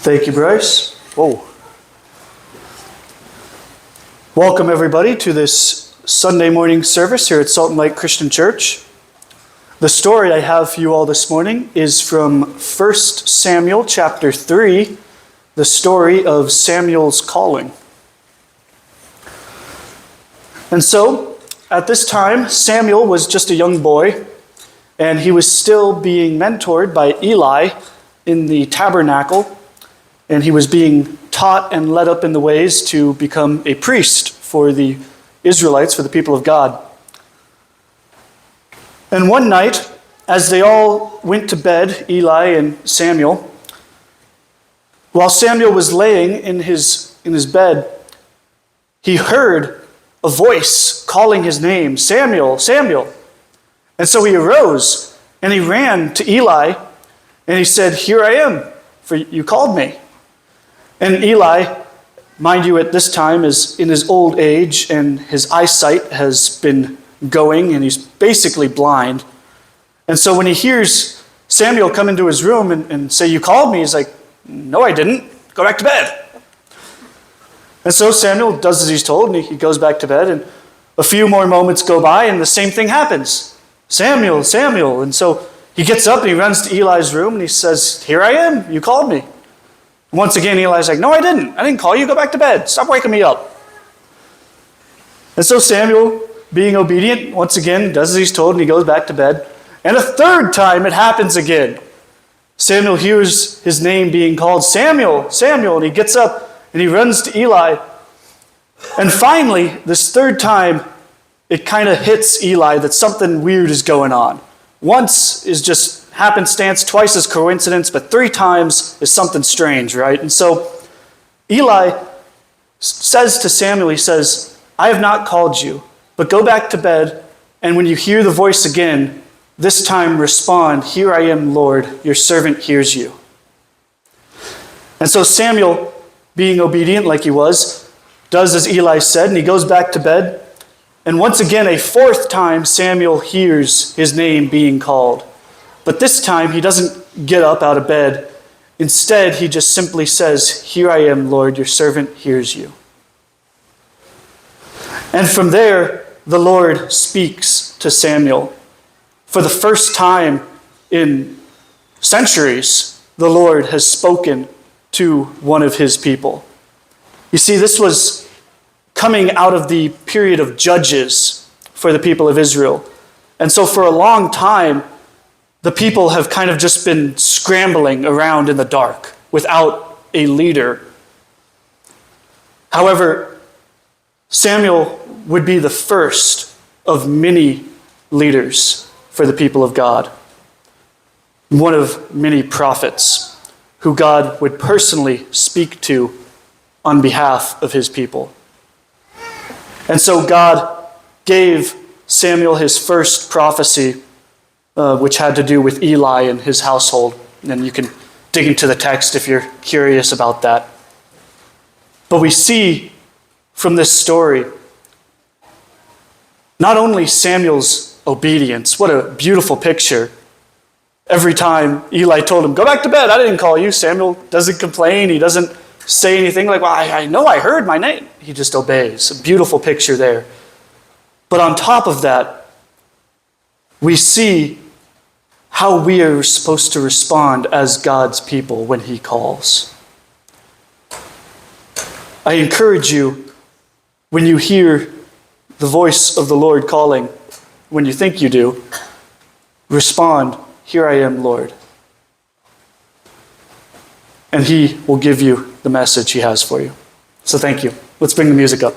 Thank you, Bryce. Whoa. Welcome, everybody, to this Sunday morning service here at Salt and Light Christian Church. The story I have for you all this morning is from 1 Samuel chapter 3, the story of Samuel's calling. And so, at this time, Samuel was just a young boy, and he was still being mentored by Eli in the tabernacle, and he was being taught and led up in the ways to become a priest for the Israelites, for the people of God. And one night, as they all went to bed, Eli and Samuel, while Samuel was laying in his bed, he heard a voice calling his name, "Samuel, Samuel." And so he arose and he ran to Eli and he said, "Here I am, for you called me." And Eli, mind you, at this time is in his old age and his eyesight has been going and he's basically blind. And so when he hears Samuel come into his room and say, "You called me," he's like, "No, I didn't. Go back to bed." And so Samuel does as he's told, and he goes back to bed, and a few more moments go by, and the same thing happens. "Samuel, Samuel." And so he gets up and he runs to Eli's room, and he says, "Here I am. You called me." Once again, Eli's like, "No, I didn't. I didn't call you. Go back to bed. Stop waking me up." And so Samuel, being obedient, once again, does as he's told, and he goes back to bed. And a third time, it happens again. Samuel hears his name being called, "Samuel, Samuel," and he gets up and he runs to Eli. And finally, this third time, it kind of hits Eli that something weird is going on. Once is just happenstance, twice is coincidence, but three times is something strange, right? And so Eli says to Samuel, he says, "I have not called you, but go back to bed, and when you hear the voice again, this time respond, 'Here I am, Lord, your servant hears you.'" And so Samuel, being obedient like he was, does as Eli said, and he goes back to bed. And once again, a fourth time, Samuel hears his name being called. But this time, he doesn't get up out of bed. Instead, he just simply says, "Here I am, Lord, your servant hears you." And from there, the Lord speaks to Samuel. For the first time in centuries, the Lord has spoken to one of his people. You see, this was coming out of the period of judges for the people of Israel. And so for a long time, the people have kind of just been scrambling around in the dark without a leader. However, Samuel would be the first of many leaders for the people of God, one of many prophets who God would personally speak to on behalf of his people. And so God gave Samuel his first prophecy, which had to do with Eli and his household. And you can dig into the text if you're curious about that. But we see from this story not only Samuel's obedience, what a beautiful picture. Every time Eli told him, "Go back to bed, I didn't call you," Samuel doesn't complain. He doesn't say anything like, "Well, I know I heard my name." He just obeys. A beautiful picture there. But on top of that, we see how we are supposed to respond as God's people when he calls. I encourage you, when you hear the voice of the Lord calling, when you think you do, respond, "Here I am, Lord." And he will give you the message he has for you. So thank you. Let's bring the music up.